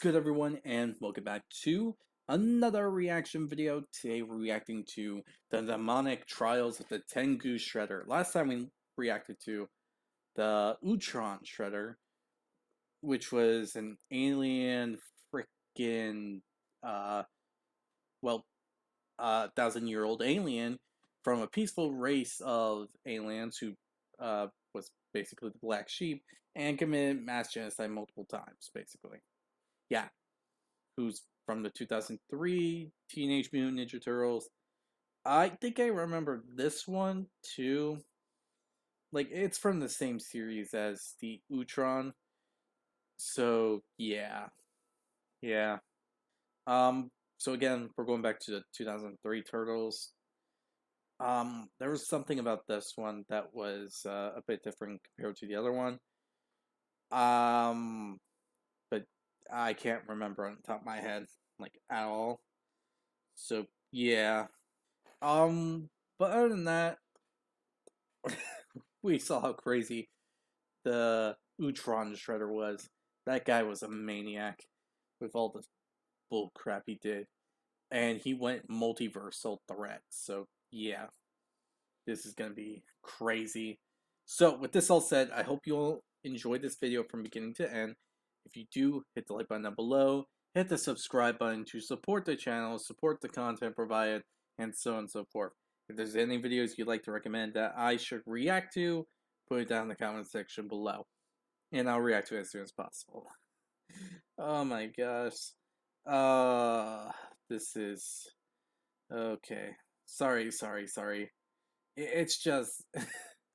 good, everyone, and welcome back to another reaction video. Today we're reacting to the demonic trials of the Tengu Shredder. Last time we reacted to the Utron Shredder, which was an alien freaking uh well 1,000-year-old alien from a peaceful race of aliens who was basically the black sheep and committed mass genocide multiple times, basically. Yeah, who's from the 2003 Teenage Mutant Ninja Turtles. I think I remember this one too. Like, it's from the same series as the Utron. So, yeah. Yeah. So again, we're going back to the 2003 Turtles. There was something about this one that was a bit different compared to the other one. Um, but I can't remember on the top of my head, like, at all. So, yeah. Um, but other than that, we saw how crazy the Utron Shredder was. That guy was a maniac with all the bull crap he did. And he went multiversal threat. So, yeah, this is going to be crazy. So, with this all said, I hope you all enjoyed this video from beginning to end. If you do, hit the like button down below. Hit the subscribe button to support the channel, support the content provided, and so on and so forth. If there's any videos you'd like to recommend that I should react to, put it down in the comment section below. And I'll react to it as soon as possible. Oh my gosh. This is... Okay. Sorry. It's just...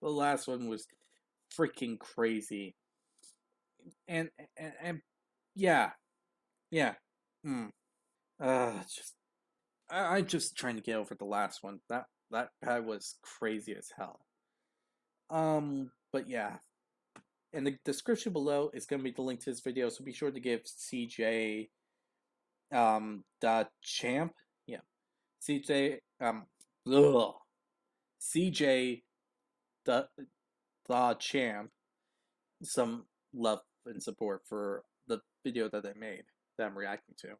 the last one was freaking crazy. And yeah. Yeah. Mm. Just... I'm just trying to get over the last one. That was crazy as hell. But yeah. In the description below is going to be the link to this video, so be sure to give CJ the champ, yeah, CJ ugh, CJ the champ some love and support for the video that I made that I'm reacting to.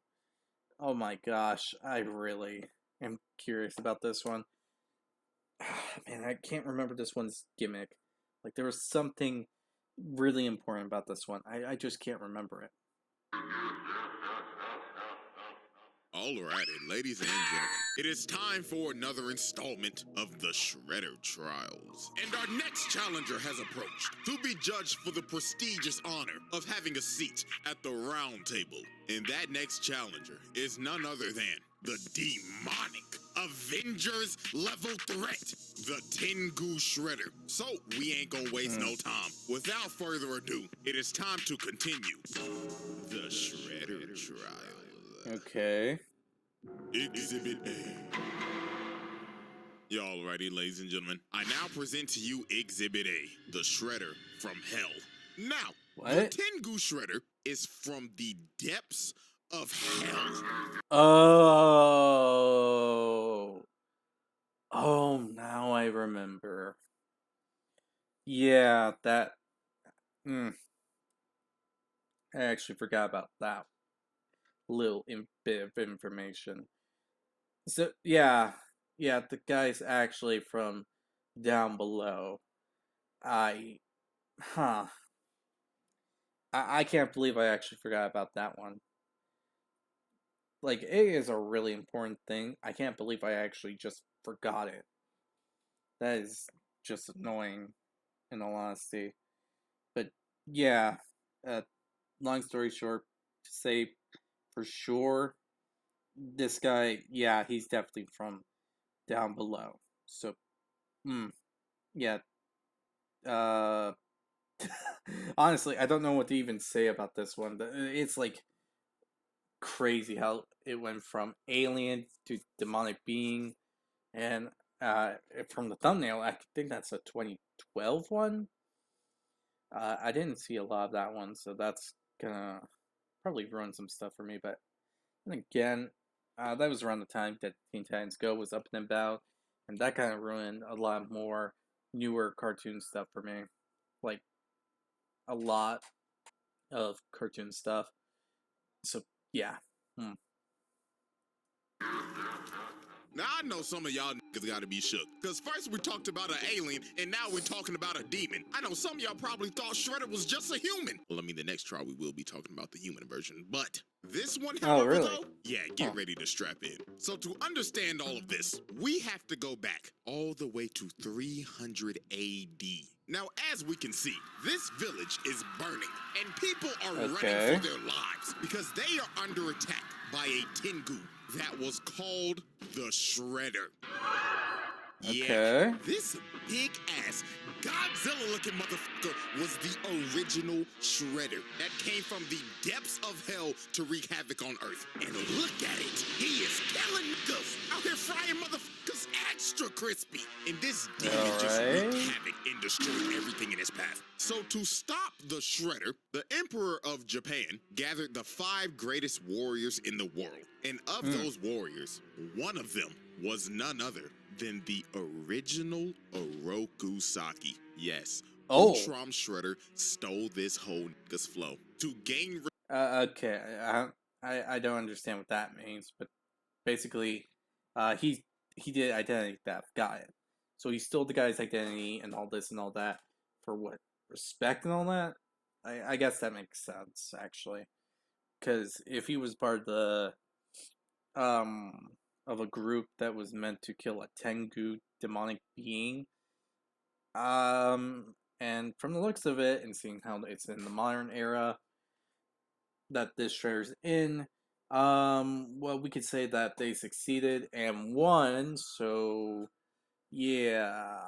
Oh my gosh, I really am curious about this one. Man, I can't remember this one's gimmick. Like, there was something really important about this one. I just can't remember it. Alrighty, ladies and gentlemen, it is time for another installment of the Shredder Trials. And our next challenger has approached to be judged for the prestigious honor of having a seat at the round table. And that next challenger is none other than the demonic Avengers level threat, the Tengu Shredder. So we ain't gonna waste no time. Without further ado, it is time to continue the Shredder Trials. Okay. Exhibit A. Y'all ready, ladies and gentlemen? I now present to you Exhibit A, the Shredder from Hell. Now, the What? Tengu Shredder is from the depths of hell. Oh. Oh, now I remember. Yeah, that. Mm, I actually forgot about that little bit of information. So, yeah. Yeah, the guy's actually from down below. I. Huh. I can't believe I actually forgot about that one. Like, it is a really important thing. I can't believe I actually just forgot it. That is just annoying, in all honesty. But yeah, uh, long story short, to say for sure, this guy, yeah, he's definitely from down below. So, yeah. Uh, honestly, I don't know what to even say about this one. It's like crazy how it went from alien to demonic being, and from the thumbnail, I think that's a 2012 one. I didn't see a lot of that one, so that's gonna probably ruin some stuff for me. But then again, that was around the time that Teen Titans Go was up and about, and that kind of ruined a lot more newer cartoon stuff for me. Like, a lot of cartoon stuff. So yeah. Hmm. Now I know some of y'all niggas gotta be shook. Cause first we talked about an alien, and now we're talking about a demon. I know some of y'all probably thought Shredder was just a human. Well, I mean, the next trial we will be talking about the human version. But this one, Oh however, really? though, yeah, Huh. get ready to strap in. So to understand all of this, we have to go back all the way to 300 AD. Now, as we can see, this village is burning, and people are running for Okay. their lives because they are under attack by a Tengu that was called the Shredder. Yeah, Okay. this big ass Godzilla looking motherfucker was the original Shredder that came from the depths of hell to wreak havoc on Earth. And look at it, he is killing niggas out here frying motherfuckers extra crispy. And this demon just wreaked Alright. havoc and destroyed everything in his path. So to stop the Shredder, the Emperor of Japan gathered the 5 greatest warriors in the world. And of Hmm. those warriors, one of them was none other than the original Oroku Saki. Yes, Oh. Ultron Shredder stole this whole nigga's flow to gain. Okay. I don't understand what that means, but basically, he did identity theft. Got it. So he stole the guy's identity and all this and all that for what? Respect and all that. I guess that makes sense actually, because if he was part um of a group that was meant to kill a Tengu demonic being, and from the looks of it and seeing how it's in the modern era that this shredder's in, well, we could say that they succeeded and won. So yeah,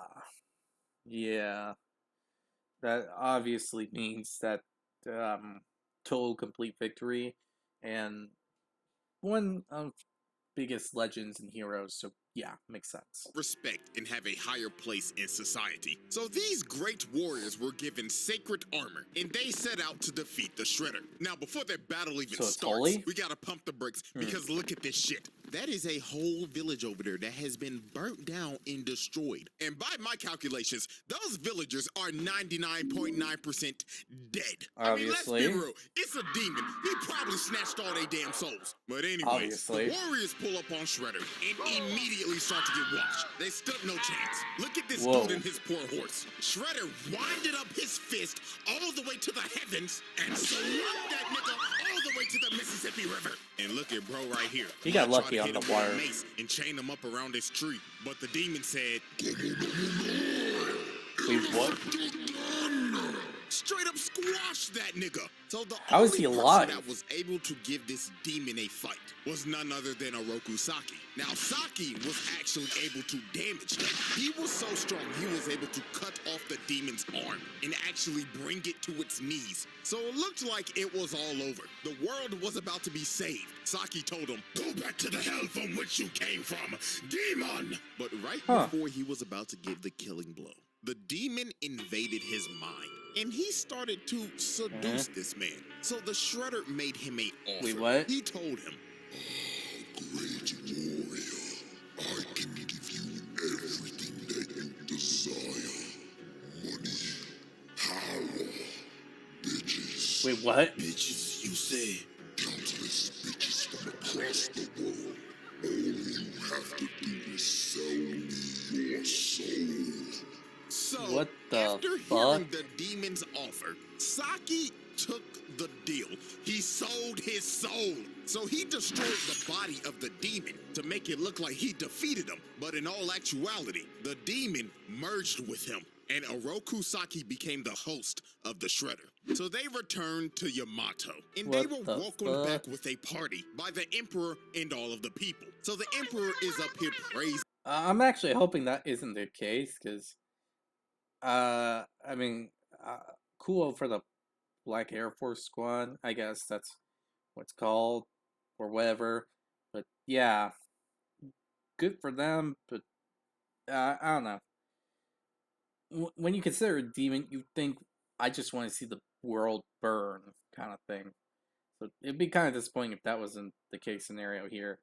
yeah, that obviously means that um, total complete victory and one of biggest legends and heroes. So yeah, makes sense. Respect and have a higher place in society. So these great warriors were given sacred armor, and they set out to defeat the Shredder. Now, before their battle even So it's starts, holy. we gotta pump the brakes Hmm. because look at this shit. That is a whole village over there that has been burnt down and destroyed. And by my calculations, those villagers are 99.9% dead. I mean, let's be Obviously, real. It's a demon. He probably snatched all their damn souls. But anyways, the obviously. warriors pull up on Shredder and immediately start to get washed. They stood no chance. Look at this dude Whoa. and his poor horse. Shredder winded up his fist all the way to the heavens and swept that nigga all the way to the Mississippi River. And look at bro right here. He got Tried lucky to on hit the him with a water. mace and chain him up around this tree. But the demon said, Wait, what? straight up squash that nigga. So the How is only he person alive? that was able to give this demon a fight was none other than Oroku Saki. Now Saki was actually able to damage him. He was so strong he was able to cut off the demon's arm and actually bring it to its knees. So it looked like it was all over. The world was about to be saved. Saki told him, "Go back to the hell from which you came from, demon!" But right before he was about to give the killing blow, the demon invaded his mind, and he started to seduce this man. So the Shredder made him a offer. Wait, what? He told him, Great warrior, I can give you everything that you desire. Money, power, bitches. Wait, what? "Bitches, you say?" Countless bitches from across the world. All you have to do is sell me your soul. So, What the after fuck? hearing the demon's offer, Saki took the deal. He sold his soul. So he destroyed the body of the demon to make it look like he defeated him. But in all actuality, the demon merged with him, and Oroku Saki became the host of the Shredder. So they returned to Yamato, and they What were the welcomed back fuck? with a party by the Emperor and all of the people. So the Emperor is up here praising. I'm actually hoping that isn't the case, because I mean, cool for the Black Air Force Squad. I guess that's what's called, or whatever. But yeah, good for them. But I don't know. When you consider a demon, you think I just want to see the world burn, kind of thing. So it'd be kind of disappointing if that wasn't the case scenario here.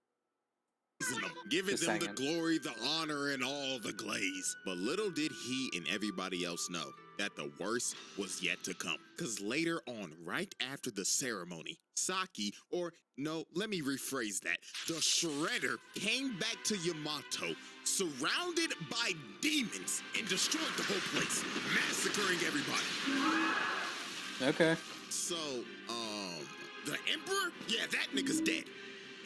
them, giving Just them the saying. glory, the honor, and all the glaze. But little did he and everybody else know that the worst was yet to come. Because later on, right after the ceremony, Saki, or no, let me rephrase that, the Shredder came back to Yamato, surrounded by demons, and destroyed the whole place, massacring everybody. Okay. So, the Emperor? Yeah, that nigga's dead.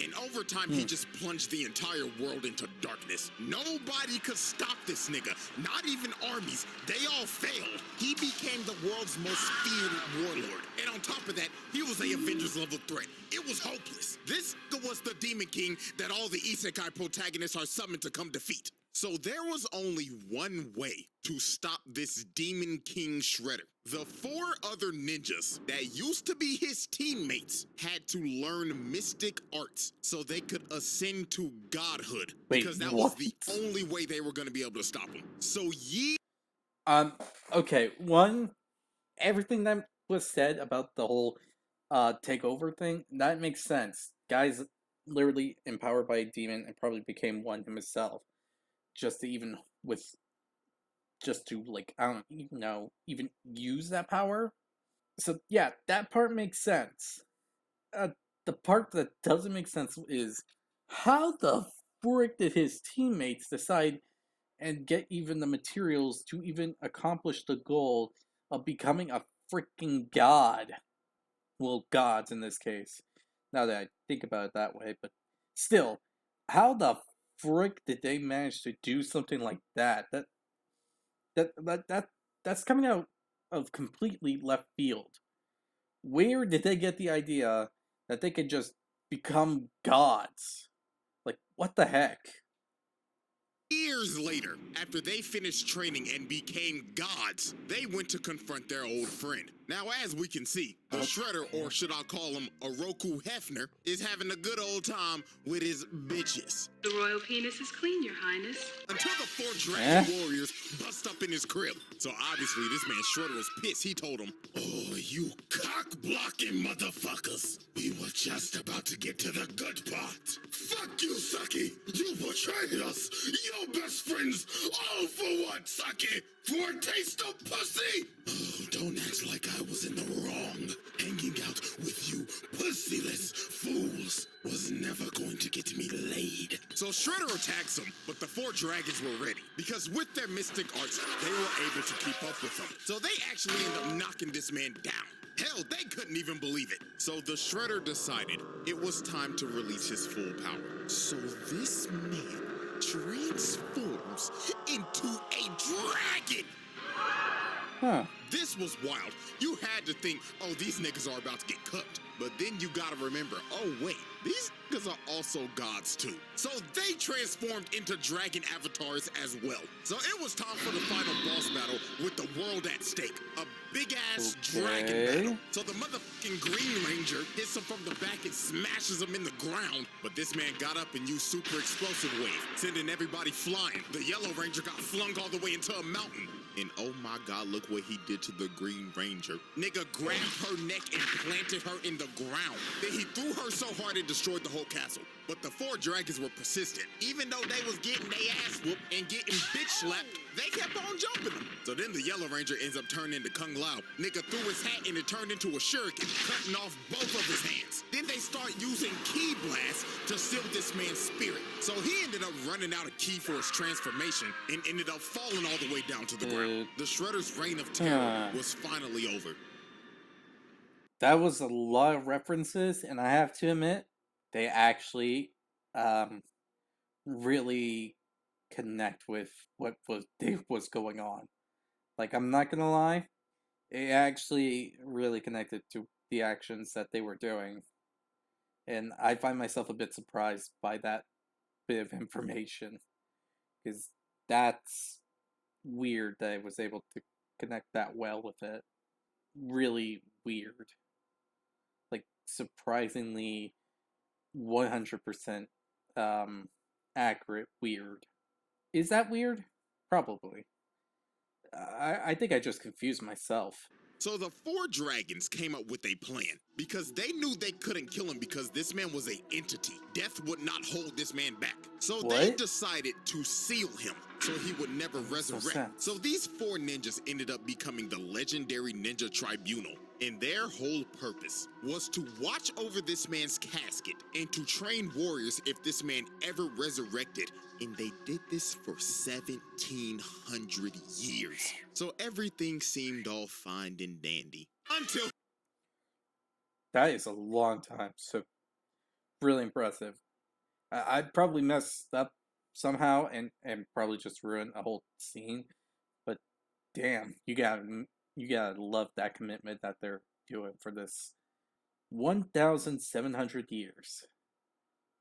In overtime, he just plunged the entire world into darkness. Nobody could stop this nigga, not even armies. They all failed. He became the world's most feared warlord. And on top of that, he was a Avengers level threat. It was hopeless. This was the Demon King that all the Isekai protagonists are summoned to come defeat. So there was only one way to stop this Demon King Shredder. The four other ninjas that used to be his teammates had to learn mystic arts so they could ascend to godhood. Wait, Because that was what? the only way they were going to be able to stop him. So Okay, one, everything that was said about the whole takeover thing, that makes sense. Guy's literally empowered by a demon and probably became one himself. Just to even with just to like I don't even know, even use that power. So yeah, that part makes sense. Uh the part that doesn't make sense is how the frick did his teammates decide and get even the materials to even accomplish the goal of becoming a freaking god. Well, gods in this case. Now that I think about it that way, but still, how the frick did they manage to do something like that? That's coming out of completely left field. Where did they get the idea that they could just become gods? Like, what the heck? years later, after they finished training and became gods, they went to confront their old friend. Now, as we can see, the Shredder, or should I call him Oroku Hefner, is having a good old time with his bitches. The royal penis is clean, Your Highness. Until the four dragon warriors bust up in his crib. So obviously this man Shredder was pissed. He told him, "Oh, you cock-blocking motherfuckers. We were just about to get to the good part. Fuck you, Saki. You betrayed us. Your best friends. All for what, Saki? For a taste of pussy? Oh, don't act like I was in the wrong. Hanging out with you pussyless fools was never going to get me laid." So Shredder attacks him, but the four dragons were ready. Because with their mystic arts, they were able to keep up with him. So they actually end up knocking this man down. Hell, they couldn't even believe it. So the Shredder decided it was time to release his full power. So this man transforms into a dragon. Huh. This was wild. You had to think, oh, these niggas are about to get cooked. But then you gotta remember, oh wait, these niggas are also gods too. So they transformed into dragon avatars as well. So it was time for the final boss battle with the world at stake. A big ass dragon battle. So the motherfucking Green Ranger hits him from the back and smashes him in the ground. But this man got up and used super explosive wave, sending everybody flying. The Yellow Ranger got flung all the way into a mountain. And oh my god, look what he did to the Green Ranger. Nigga grabbed her neck and planted her in the ground. Then he threw her so hard it destroyed the whole castle. But the four dragons were persistent. Even though they was getting their ass whooped and getting bitch slapped, they kept on jumping them. So then the Yellow Ranger ends up turning into Kung Lao. Nigga threw his hat and it turned into a shuriken, cutting off both of his hands. Then they start using ki blasts to seal this man's spirit. So he ended up running out of ki for his transformation and ended up falling all the way down to the ground. The Shredder's reign of terror was finally over. That was a lot of references, and I have to admit, they actually really connect with what was going on. Like, I'm not gonna lie, it actually really connected to the actions that they were doing. And I find myself a bit surprised by that bit of information. Because that's weird that I was able to connect that well with it. Really weird. Like, surprisingly 100% accurate weird. Is that weird? Probably. I think I just confused myself. So the four dragons came up with a plan because they knew they couldn't kill him because this man was an entity. Death would not hold this man back. So they What? decided to seal him so he would never resurrect. So these four ninjas ended up becoming the legendary Ninja Tribunal. And their whole purpose was to watch over this man's casket and to train warriors if this man ever resurrected. And they did this for 1,700 years. So everything seemed all fine and dandy. Until That is a long time. So really impressive. I'd probably mess up somehow and probably just ruin a whole scene. But damn, you gotta love that commitment that they're doing for this 1,700 years.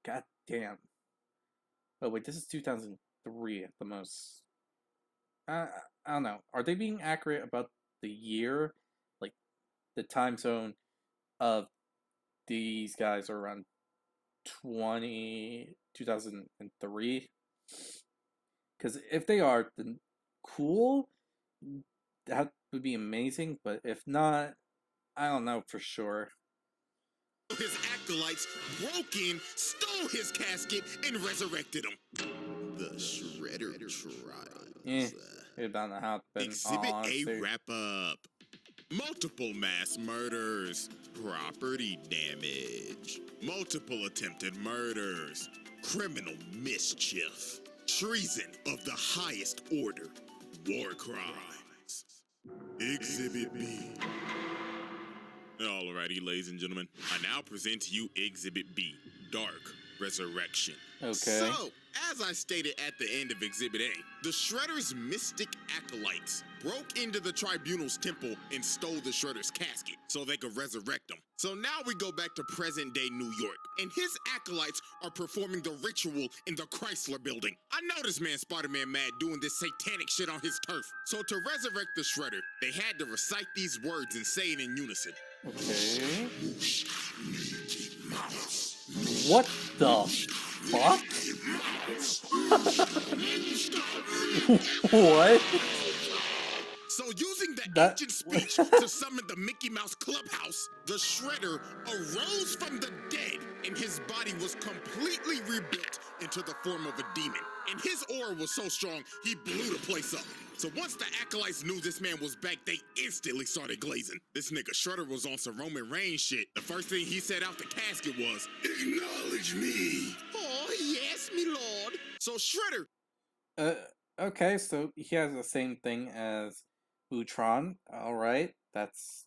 God damn. Oh wait, this is 2003 at the most. I don't know. Are they being accurate about the year? Like the time zone of these guys are around 2003? Because if they are, then cool. That would be amazing. But if not, I don't know for sure. his acolytes broke in, stole his casket, and resurrected him. The Shredder Eh, Trials. it bound to happen. Exhibit A Honestly. wrap up. Multiple mass murders, property damage, multiple attempted murders, criminal mischief, treason of the highest order, war crimes. Exhibit B. Alrighty, ladies and gentlemen, I now present to you Exhibit B, Dark Resurrection. Okay. So, as I stated at the end of Exhibit A, the Shredder's mystic acolytes broke into the Tribunal's temple and stole the Shredder's casket so they could resurrect him. So now we go back to present-day New York, and his acolytes are performing the ritual in the Chrysler Building. I know this man Spider-Man mad doing this satanic shit on his turf. So to resurrect the Shredder, they had to recite these words and say it in unison. Okay. What the fuck? What? So using the That- ancient speech to summon the Mickey Mouse Clubhouse, the Shredder arose from the dead and his body was completely rebuilt into the form of a demon. And his aura was so strong, he blew the place up. So once the acolytes knew this man was back, they instantly started glazing. This nigga Shredder was on some Roman Reigns shit. The first thing he said out the casket was, "Acknowledge me." Oh, yes, me lord. So Shredder Okay, so he has the same thing as Utron. Alright, that's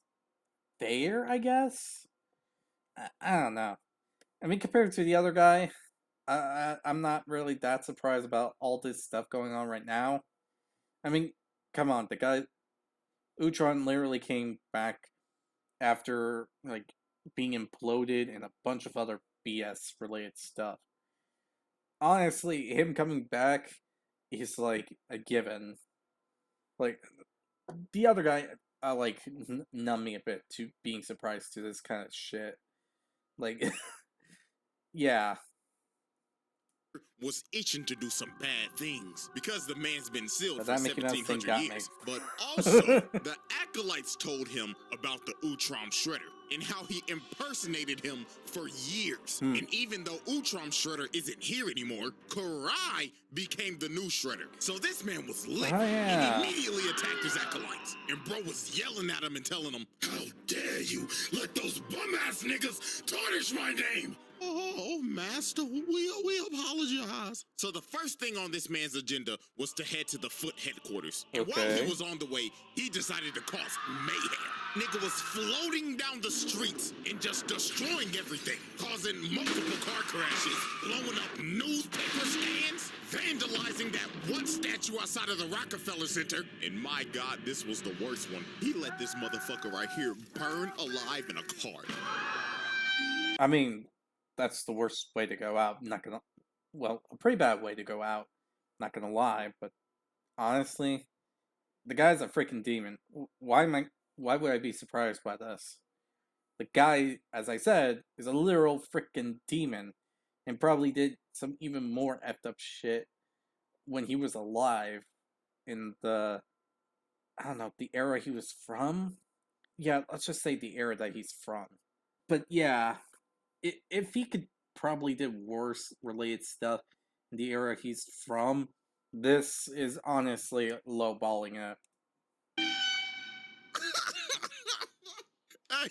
fair, I guess? I don't know. I mean, compared to the other guy, I'm not really that surprised about all this stuff going on right now. I mean, come on, the guy, Utron literally came back after, like, being imploded and a bunch of other BS related stuff. Honestly, him coming back is like a given. Like the other guy, like numb me a bit to being surprised to this kind of shit. Like, yeah, was itching to do some bad things because the man's been sealed but for that Mickey Mouse thing 1,700 got me. years. But also, the acolytes told him about the Utrom Shredder and how he impersonated him for years. And even though Utrom Shredder isn't here anymore, Karai became the new Shredder. So this man was lit Oh, yeah. and immediately attacked his acolytes. And bro was yelling at him and telling him, "How dare you let those bum-ass niggas tarnish my name?" Oh, master, we apologize. So the first thing on this man's agenda was to head to the Foot headquarters. And while Okay. he was on the way, he decided to cause mayhem. Nigga was floating down the streets and just destroying everything, causing multiple car crashes, blowing up newspaper stands, vandalizing that one statue outside of the Rockefeller Center. And my God, this was the worst one. He let this motherfucker right here burn alive in a car. I mean, that's the worst way to go out. Not gonna, well, a pretty bad way to go out. Not gonna lie, but honestly, the guy's a freaking demon. Why would I be surprised by this? The guy, as I said, is a literal freaking demon, and probably did some even more effed up shit when he was alive in the, I don't know, the era he was from. yeah, let's just say the era that he's from. But yeah, if he could probably did worse related stuff in the era he's from, this is honestly lowballing it. Hey,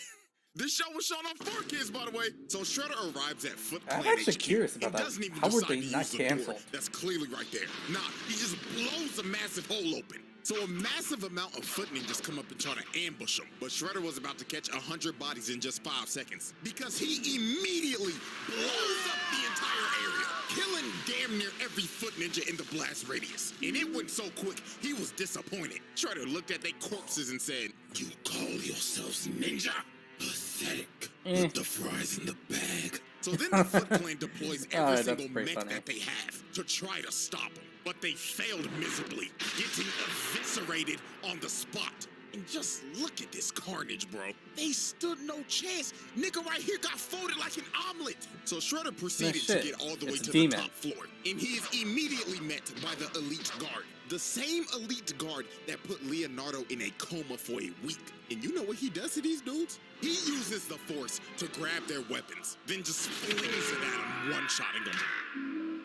this show was shown on 4Kids, by the way. So Shredder arrives at Foot I'm Clan actually HQ curious about and that. doesn't even How were decide they to not use the door canceled? that's clearly right there. Nah, he just blows a massive hole open. So a massive amount of foot ninjas come up and try to ambush him. But Shredder was about to catch 100 bodies in just 5 seconds because he immediately blows up the entire area, killing damn near every foot ninja in the blast radius. And it went so quick, he was disappointed. Shredder looked at their corpses and said, "You call yourselves ninja? Pathetic. Put the fries in the bag." So then the Foot Clan deploys every Alright, single that's pretty mech funny. that they have to try to stop him. But they failed miserably, getting eviscerated on the spot. And just look at this carnage, bro. They stood no chance. Nigga right here got folded like an omelet. So Shredder proceeded to shit. get all the way It's a to demon. the top floor. And he is immediately met by the elite guard. The same elite guard that put Leonardo in a coma for a week. And you know what he does to these dudes? He uses the force to grab their weapons, then just flings it at them, one-shotting them.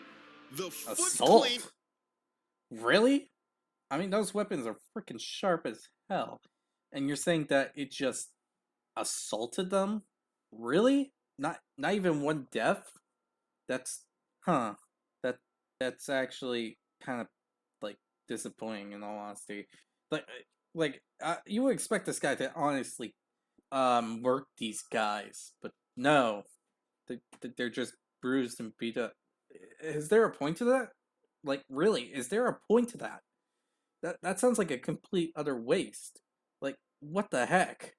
The Foot Assault? Clan... Really? I mean, those weapons are freaking sharp as hell. And you're saying that it just assaulted them? Really? Not even one death? That's huh. That that's actually kind of like disappointing in all honesty. Like you would expect this guy to honestly work these guys, but no. They're just bruised and beat up. Is there a point to that? Like really, is there a point to that? That sounds like a complete utter waste. Like what the heck?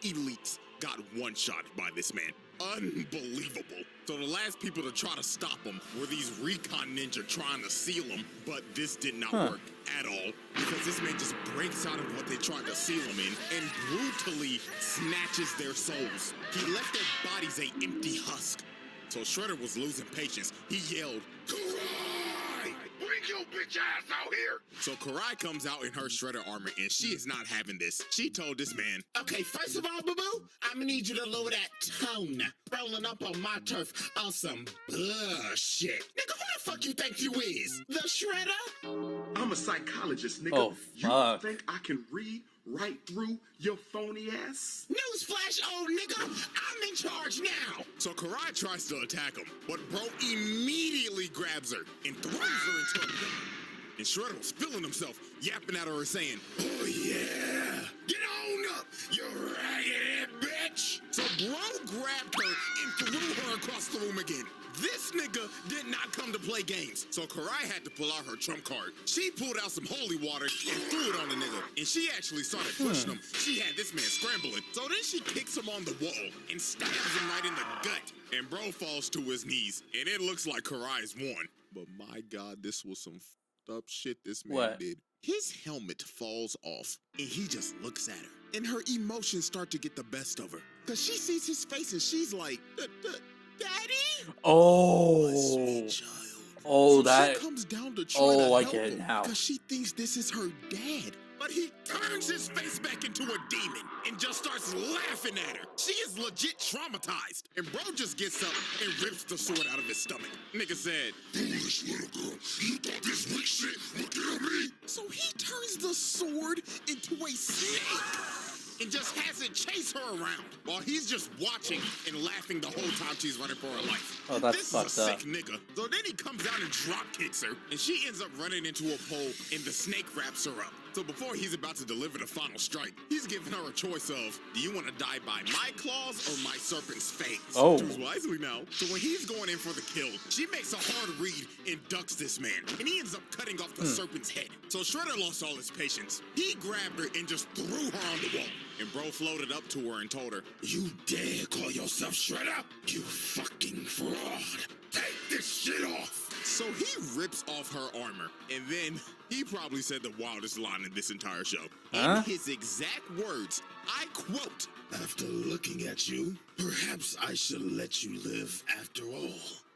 elites got one-shot by this man. Unbelievable. So the last people to try to stop him were these recon ninja trying to seal him, but this did not work at all because this man just breaks out of what they tried to seal him in and brutally snatches their souls. He left their bodies a empty husk. So Shredder was losing patience. He yelled, "Karai! Bring your bitch ass out here!" So Karai comes out in her Shredder armor, and she is not having this. She told this man, "Okay, first of all, boo-boo, I'm gonna need you to lower that tone. Rolling up on my turf on some bullshit. Nigga, who the fuck you think you is? The Shredder?" I'm a psychologist, nigga. Oh, fuck. You think I can read right through your phony ass? Newsflash, old nigga, I'm in charge now. So Karai tries to attack him, but bro immediately grabs her and throws her into a pit. And Shredder was feeling himself, yapping at her and saying, "Oh yeah, get on up, you raggedy bitch." So bro grabbed her and threw her across the room again. This nigga did not come to play games, so Karai had to pull out her trump card. She pulled out some holy water and threw it on the nigga, and she actually started pushing him. She had this man scrambling, so then she kicks him on the wall and stabs him right in the gut. And bro falls to his knees, and it looks like Karai's won. But my God, this was some fucked up shit this man What? did. His helmet falls off, and he just looks at her. And her emotions start to get the best of her, because she sees his face, and she's like, "Daddy?" Oh, Child. oh, So that. she comes down to try Oh, to I help get it him now. because she thinks this is her dad. But he turns his face back into a demon and just starts laughing at her. She is legit traumatized. And bro just gets up and rips the sword out of his stomach. Nigga said, Foolish little girl. You thought this weak shit would kill me? so he turns the sword into a snake and just has it chase her around while he's just watching and laughing the whole time she's running for her life. Oh, that's This is fucked a sick up. nigga. So then he comes out and drop kicks her, and she ends up running into a pole, and the snake wraps her up. So before he's about to deliver the final strike, he's giving her a choice of, do you want to die by my claws or my serpent's fangs? Oh. Choose wisely now. So when he's going in for the kill, she makes a hard read and ducks this man, and he ends up cutting off the serpent's head. So Shredder lost all his patience. He grabbed her and just threw her on the wall. And bro floated up to her and told her, You dare call yourself Shredder? You fucking fraud. Take this shit off. so he rips off her armor, and then he probably said the wildest line in this entire show. Huh? In his exact words, I quote, After looking at you, perhaps I should let you live after all.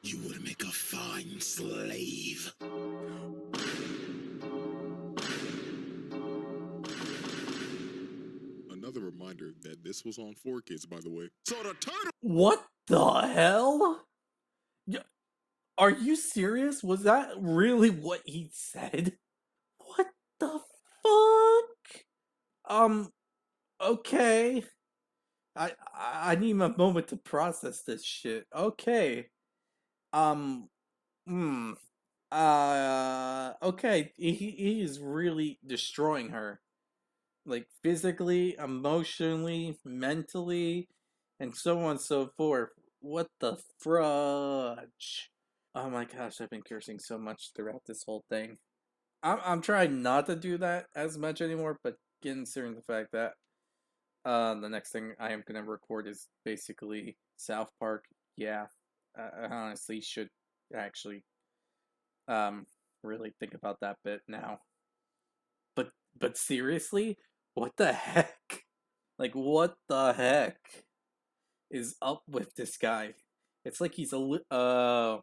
You would make a fine slave. another reminder that this was on 4Kids, by the way. So the turtle. What the hell? Are you serious? Was that really what he said? What the fuck? Okay. I need a moment to process this shit. Okay. Um, hmm. Okay. He is really destroying her. Like physically, emotionally, mentally, and so on and so forth. What the fudge? Oh my gosh, I've been cursing so much throughout this whole thing. I'm trying not to do that as much anymore, but considering the fact that the next thing I am gonna record is basically South Park. Yeah, I honestly should actually um really think about that bit now. But seriously, what the heck? Like what the heck is up with this guy? It's like he's oh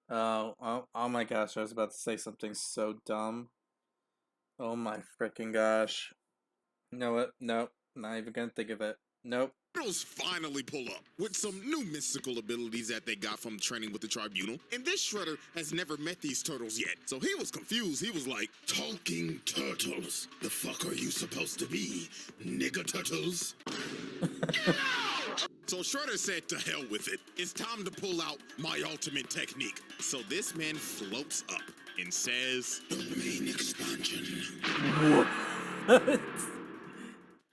my gosh, I was about to say something so dumb. Oh my freaking gosh. You know what? Nope. Not even gonna think of it. Nope. Turtles finally pull up with some new mystical abilities that they got from training with the tribunal. And this Shredder has never met these turtles yet. So he was confused. He was like, Talking turtles. The fuck are you supposed to be? Nigga turtles? So Shredder said to hell with it. It's time to pull out my ultimate technique. So this man floats up and says, Domain expansion. What?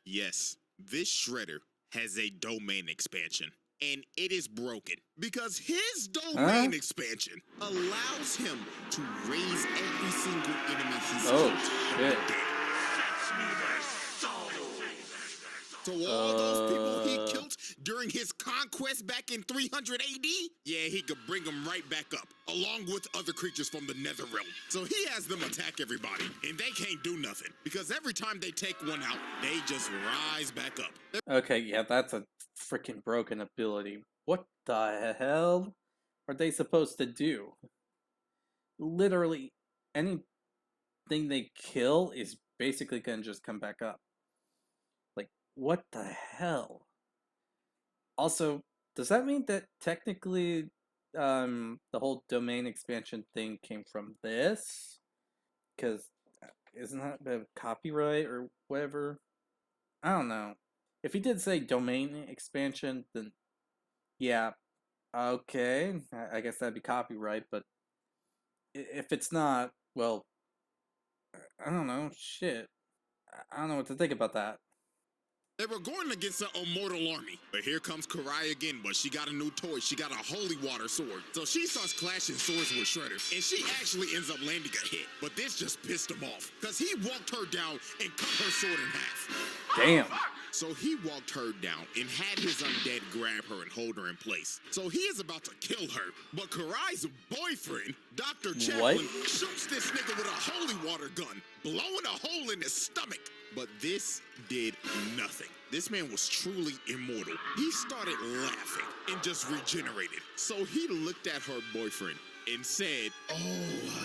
yes, this Shredder has a domain expansion. And it is broken because his domain expansion allows him to raise every single enemy he's Oh killed. shit. So all those people he killed during his conquest back in 300 AD, yeah, he could bring them right back up, along with other creatures from the Netherrealm. So he has them attack everybody, and they can't do nothing, because every time they take one out, they just rise back up. Okay, yeah, that's a freaking broken ability. What the hell are they supposed to do? Literally, anything they kill is basically gonna just come back up. Like, what the hell? Also, does that mean that technically the whole domain expansion thing came from this? Because isn't that a bit of copyright or whatever? I don't know. If he did say domain expansion, then yeah, okay. I guess that'd be copyright, but if it's not, well, I don't know. Shit. I don't know what to think about that. They were going against an immortal army. But here comes Karai again, but she got a new toy. She got a holy water sword. So she starts clashing swords with Shredder. And she actually ends up landing a hit. But this just pissed him off. Because he walked her down and cut her sword in half. Damn. So he walked her down and had his undead grab her and hold her in place. So he is about to kill her. But Karai's boyfriend, Dr. Chaplin, shoots this nigga with a holy water gun, blowing a hole in his stomach. But this did nothing. This man was truly immortal. He started laughing and just regenerated. So he looked at her boyfriend and said, Oh,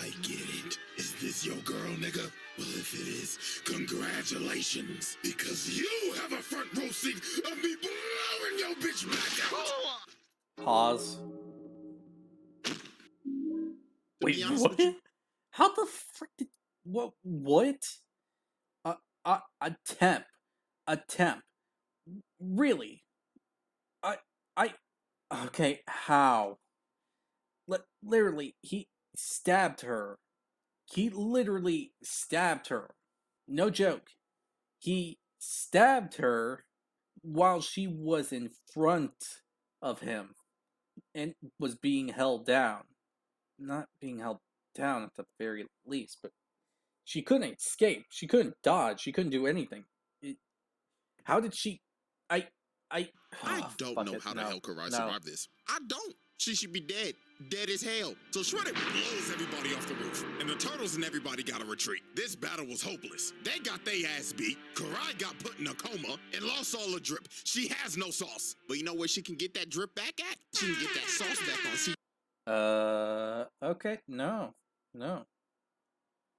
I get it. Is this your girl, nigga? Well, if it is, congratulations. Because you have a front row seat of me blowing your bitch back out. Pause. Wait, be honest what? with you- How the frick did... What? Attempt. Really? I... Okay, how? Literally, he stabbed her. He literally stabbed her. No joke. He stabbed her while she was in front of him and was being held down. Not being held down at the very least, but she couldn't escape. She couldn't dodge. She couldn't do anything. How did she? I don't know how the hell Karai survived this. I don't. She should be dead. Dead as hell. So Shredder blows everybody off the roof. And the turtles and everybody got to retreat. This battle was hopeless. They got their ass beat. Karai got put in a coma and lost all the drip. She has no sauce. But you know where she can get that drip back at? She can get that sauce back on. Okay. No.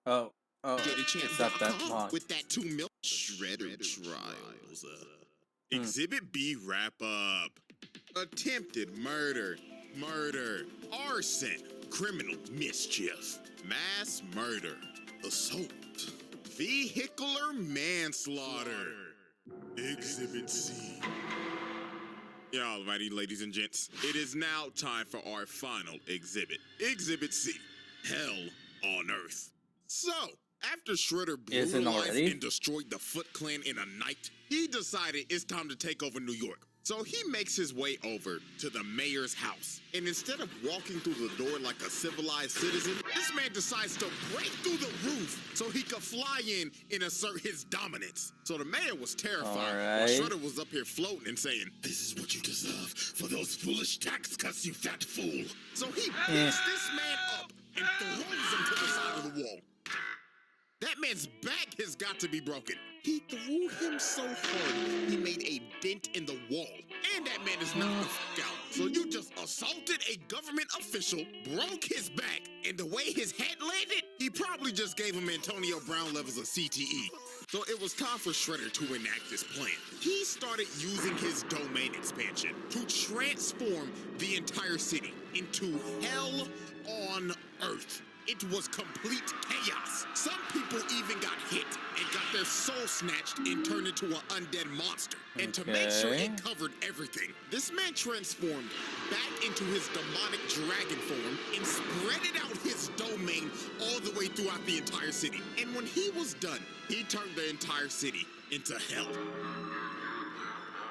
Oh. Get a chance It's not that long. with that 2 million Shredder trials. Exhibit B wrap up. Attempted murder, arson, criminal mischief, mass murder, assault, vehicular manslaughter. Exhibit C. Alrighty, ladies and gents, it is now time for our final exhibit. Exhibit C, Hell on Earth. So, after Shredder Isn't brutalized already? and destroyed the Foot Clan in a night, he decided it's time to take over New York. So he makes his way over to the mayor's house. And instead of walking through the door like a civilized citizen, this man decides to break through the roof so he could fly in and assert his dominance. So the mayor was terrified while Alright. Shredder was up here floating and saying, This is what you deserve for those foolish tax cuts, you fat fool. so he picks this man up and throws him to the side of the wall. That man's back has got to be broken. He threw him so hard, he made a dent in the wall. And that man is knocked the fuck out. So you just assaulted a government official, broke his back, and the way his head landed, he probably just gave him Antonio Brown levels of CTE. So it was time for Shredder to enact this plan. He started using his domain expansion to transform the entire city into hell on Earth. It was complete chaos. Some people even got hit and got their soul snatched and turned into an undead monster. And to make sure Okay. it covered everything, this man transformed back into his demonic dragon form and spreaded out his domain all the way throughout the entire city. And when he was done, he turned the entire city into hell.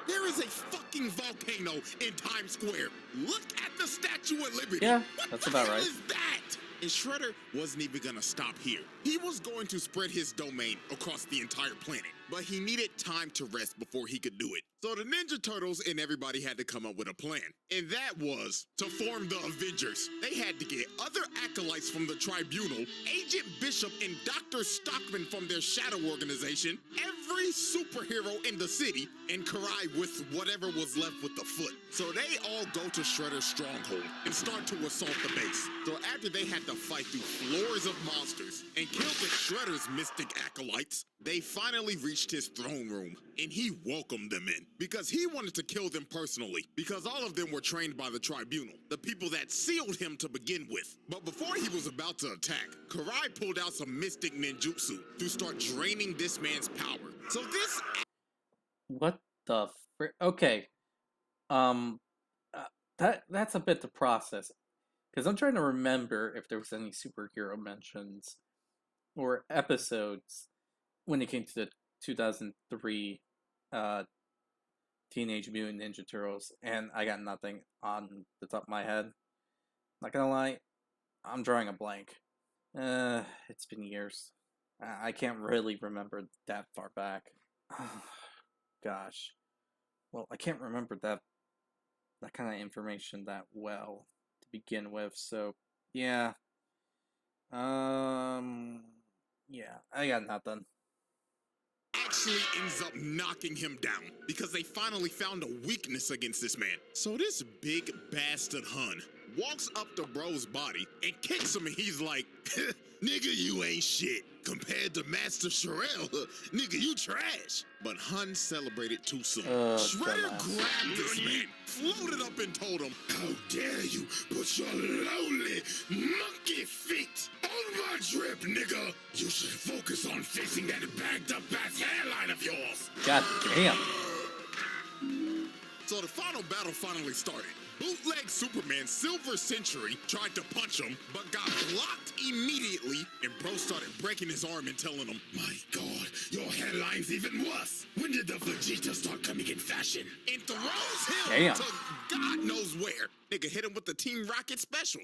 There is a fucking volcano in Times Square. Look at the Statue of Liberty. Yeah, What that's the about hell right. is that? And Shredder wasn't even gonna stop here. He was going to spread his domain across the entire planet, but he needed time to rest before he could do it. So the Ninja Turtles and everybody had to come up with a plan, and that was to form the Avengers. They had to get other acolytes from the Tribunal, Agent Bishop and Dr. Stockman from their shadow organization, every superhero in the city, and Karai with whatever was left with the Foot. So they all go to Shredder's stronghold and start to assault the base. So after they had to fight through floors of monsters and kill the Shredder's mystic acolytes, they finally reached his throne room, and he welcomed them in because he wanted to kill them personally because all of them were trained by the Tribunal, the people that sealed him to begin with. But before he was about to attack, Karai pulled out some mystic ninjutsu to start draining this man's power. So this What the frick? Okay. That's a bit to process because I'm trying to remember if there was any superhero mentions or episodes when it came to the 2003 Teenage Mutant Ninja Turtles, and I got nothing on the top of my head. Not gonna lie, I'm drawing a blank. It's been years. I can't really remember that far back. Gosh. Well, I can't remember that kind of information that well to begin with, so yeah. Yeah, I got nothing. actually ends up knocking him down because they finally found a weakness against this man. So this big bastard Hun walks up to bro's body and kicks him, and he's like, nigga, you ain't shit. Compared to Master Sherelle, nigga, you trash. But Hun celebrated too soon. Shredder dumbass. grabbed this man, floated up and told him, How dare you put your lonely monkey feet on my drip, nigga? You should focus on fixing that bagged up ass hairline of yours. God damn. So the final battle finally started. Bootleg Superman Silver Century tried to punch him, but got blocked immediately, and bro started breaking his arm and telling him, My God, your hairline's even worse. When did the Vegeta start coming in fashion? and throws him Damn. to God knows where. Nigga hit him with the Team Rocket special.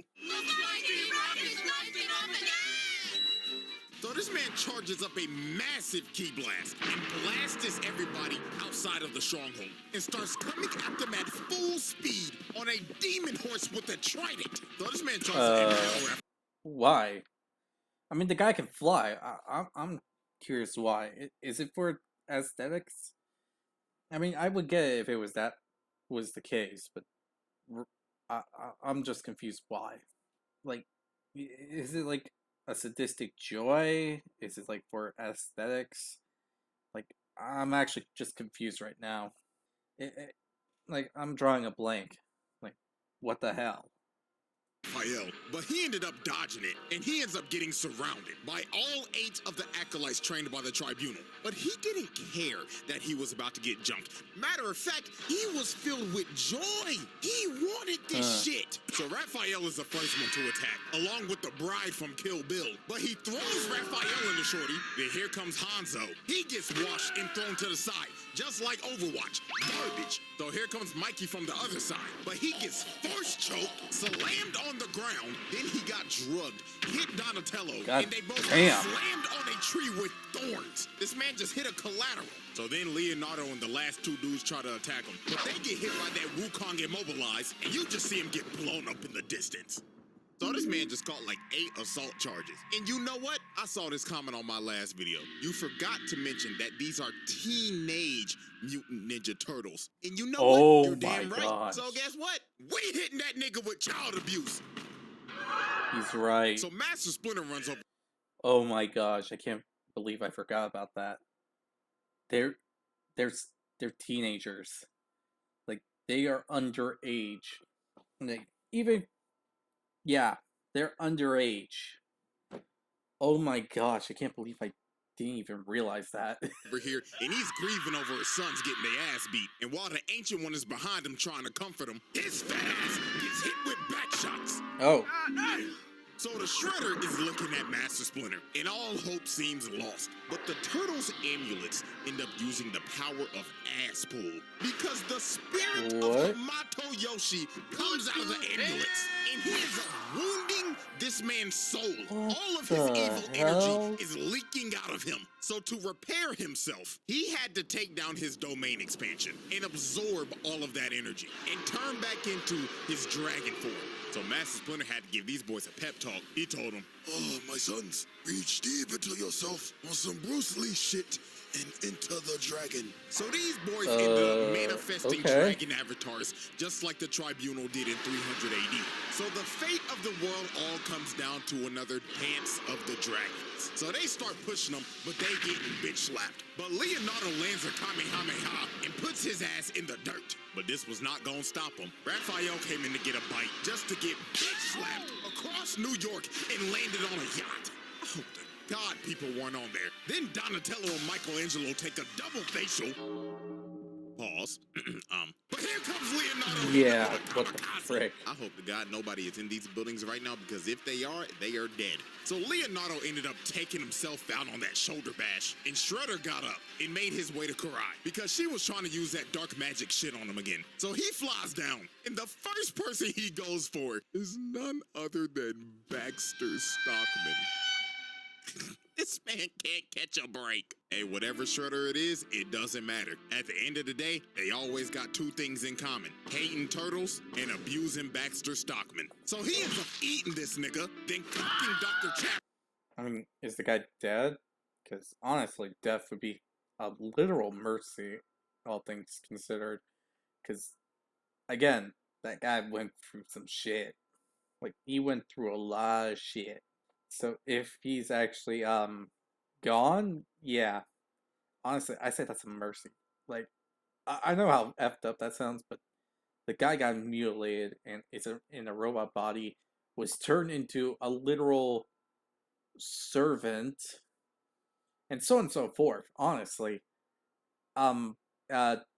So this man charges up a massive key blast and blasts everybody outside of the stronghold and starts coming at them at full speed on a demon horse with a trident. So this man tries to end the hour. Why? I mean, the guy can fly. I'm curious why. Is it for aesthetics? I mean, I would get it if it was that was the case, but I'm just confused why. Like, is it like a sadistic joy? Is it like for aesthetics? Like, I'm actually just confused right now. Like, I'm drawing a blank. Like, what the hell? Raphael, but he ended up dodging it, and he ends up getting surrounded by all 8 of the acolytes trained by the tribunal. But he didn't care that he was about to get jumped. Matter of fact, he was filled with joy. He wanted this shit. So Raphael is the first one to attack, along with the bride from Kill Bill. But he throws Raphael into Shorty. Then here comes Hanzo. He gets washed and thrown to the side, just like Overwatch. Garbage. So here comes Mikey from the other side. But he gets force choked, slammed on the ground, then he got drugged, hit Donatello, God and they both damn. slammed on a tree with thorns. This man just hit a collateral. So then Leonardo and the last 2 dudes try to attack him, but they get hit by that Wukong immobilized, and you just see him get blown up in the distance. So this man just caught like 8 assault charges. And you know what? I saw this comment on my last video. You forgot to mention that these are teenage Mutant Ninja Turtles. And you know Oh what? You're my damn right. gosh. So guess what? We hitting that nigga with child abuse. He's right. So Master Splinter runs over. Oh my gosh, I can't believe I forgot about that. They're teenagers. Like, they are underage. Like, even, yeah, they're underage. Oh my gosh, I can't believe I didn't even realize that. Over here, and he's grieving over his sons getting their ass beat. And while the Ancient One is behind him trying to comfort him, his fat ass gets hit with back shots. Oh. So the Shredder is looking at Master Splinter, and all hope seems lost. But the Turtles' amulets end up using the power of ass pull, because the spirit of Hamato Yoshi comes out of the amulets, and he is wounding this man's soul. All of his evil energy is leaking out of him. So to repair himself, he had to take down his domain expansion and absorb all of that energy and turn back into his dragon form. So Master Splinter had to give these boys a pep talk. He told them, "Oh, my sons, reach deep into yourself on some Bruce Lee shit and enter the dragon." So these boys ended up manifesting dragon avatars, just like the Tribunal did in 300 AD. So the fate of the world all comes down to another Dance of the Dragons. So they start pushing them, but they getting bitch slapped. But Leonardo lands a Kamehameha and puts his ass in the dirt. But this was not gonna stop him. Raphael came in to get a bite, just to get bitch slapped across New York and landed on a yacht. I hope to God people weren't on there. Then Donatello and Michelangelo take a double facial. Pause. But here comes Leonardo. Yeah, what the frick? I hope to God nobody is in these buildings right now, because if they are dead. So Leonardo ended up taking himself out on that shoulder bash, and Shredder got up and made his way to Karai, because she was trying to use that dark magic shit on him again. So he flies down, and the first person he goes for is none other than Baxter Stockman. This man can't catch a break. Hey, whatever Shredder it is, it doesn't matter. At the end of the day, they always got 2 things in common: hating turtles and abusing Baxter Stockman. So he ends up eating this nigga, then cooking Dr. Chap. I mean, is the guy dead? Because honestly, death would be a literal mercy, all things considered. Because, again, that guy went through some shit. Like, he went through a lot of shit. So if he's actually gone, yeah. Honestly, I say that's a mercy. Like, I know how effed up that sounds, but the guy got mutilated and is in a robot body, was turned into a literal servant, and so forth. Honestly,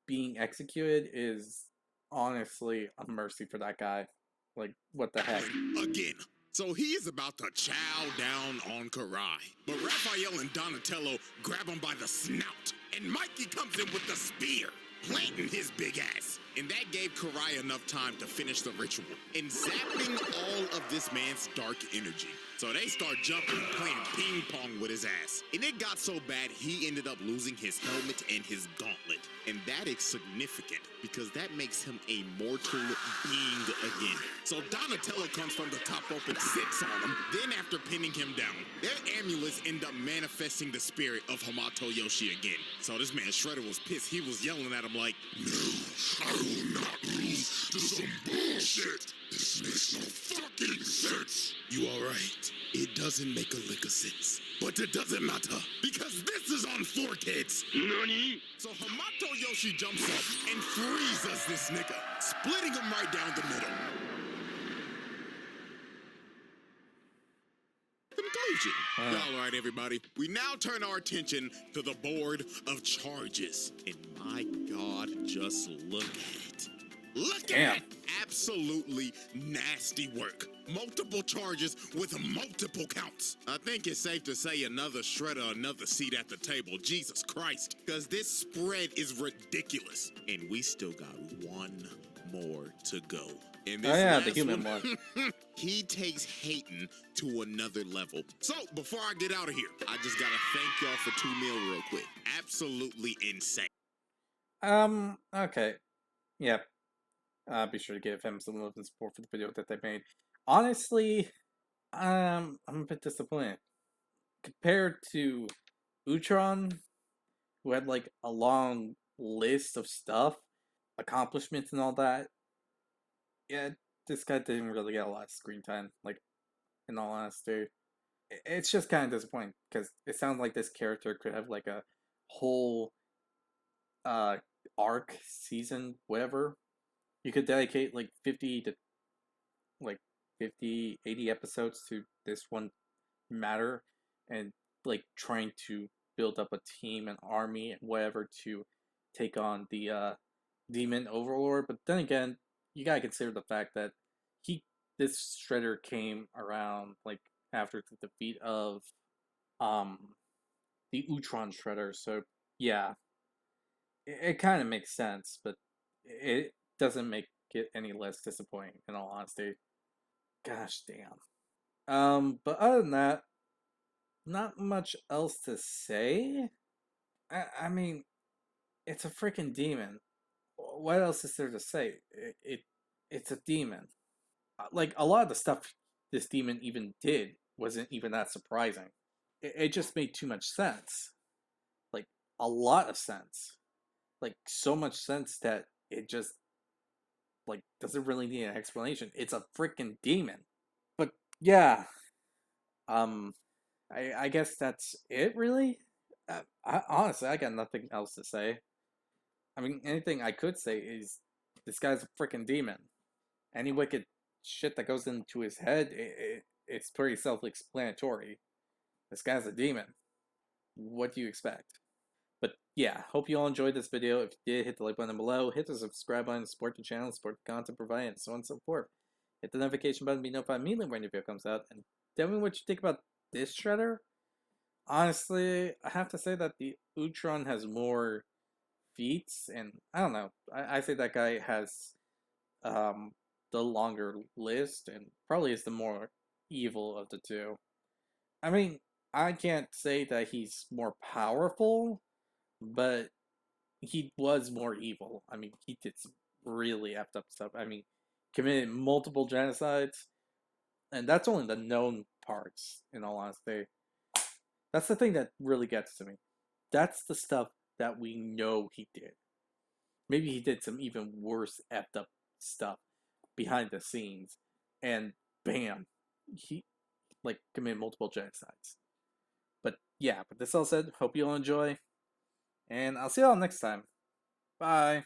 being executed is honestly a mercy for that guy. Like, what the heck? Again. So he is about to chow down on Karai. But Raphael and Donatello grab him by the snout, and Mikey comes in with the spear, planting his big ass. And that gave Karai enough time to finish the ritual and zapping all of this man's dark energy. So they start jumping, playing ping pong with his ass. And it got so bad, he ended up losing his helmet and his gauntlet. And that is significant, because that makes him a mortal being again. So Donatello comes from the top rope and sits on him. Then after pinning him down, their amulets end up manifesting the spirit of Hamato Yoshi again. So this man Shredder was pissed. He was yelling at him like, "No, I will not lose to some bullshit. This makes no fucking sense. You alright? It doesn't make a lick of sense. But it doesn't matter, because this is on 4Kids. Nani? So Hamato Yoshi jumps up and freezes this nigga, splitting him right down the middle. Conclusion. All right, everybody. We now turn our attention to the board of charges. And my God, just look at it. Look at it! Absolutely nasty work. Multiple charges with multiple counts. I think it's safe to say another shredder, another seat at the table. Jesus Christ. Because this spread is ridiculous. And we still got one more to go. And this the human one. He takes hating to another level. So, before I get out of here, I just gotta thank y'all for 2 meal real quick. Absolutely insane. Okay. Yeah. Be sure to give him some love and support for the video that they made. Honestly, I'm a bit disappointed. Compared to Utron, who had like a long list of stuff, accomplishments and all that, yeah, this guy didn't really get a lot of screen time, like, in all honesty. It's just kind of disappointing, because it sounds like this character could have like a whole arc, season, whatever. You could dedicate like 50, 80 episodes to this one matter, and like trying to build up a team, an army, and whatever to take on the demon overlord. But then again, you gotta consider the fact that this shredder came around like after the defeat of the Utron shredder. So yeah, it kind of makes sense, but it doesn't make it any less disappointing, in all honesty. Gosh damn. But other than that, not much else to say. I mean, it's a freaking demon. What else is there to say? It's a demon. Like, a lot of the stuff this demon even did wasn't even that surprising. It just made too much sense. Like, a lot of sense. Like, so much sense that it just, like, doesn't really need an explanation. It's a freaking demon. But, yeah. I guess that's it, really? Honestly, I got nothing else to say. I mean, anything I could say is this guy's a freaking demon. Any wicked shit that goes into his head, it's pretty self-explanatory. This guy's a demon. What do you expect? But yeah, hope you all enjoyed this video. If you did, hit the like button below, hit the subscribe button to support the channel, support the content provided, and so on and so forth. Hit the notification button to be notified immediately when a video comes out. And tell me what you think about this shredder. Honestly, I have to say that the Utron has more feats, and I don't know. I say that guy has the longer list, and probably is the more evil of the two. I mean, I can't say that he's more powerful, but he was more evil. I mean, he did some really effed up stuff. I mean, committed multiple genocides, and that's only the known parts, in all honesty. That's the thing that really gets to me. That's the stuff that we know he did. Maybe he did some even worse effed up stuff behind the scenes, and bam, he like committed multiple genocides. But yeah, with this all said, hope you all enjoy, and I'll see y'all next time. Bye.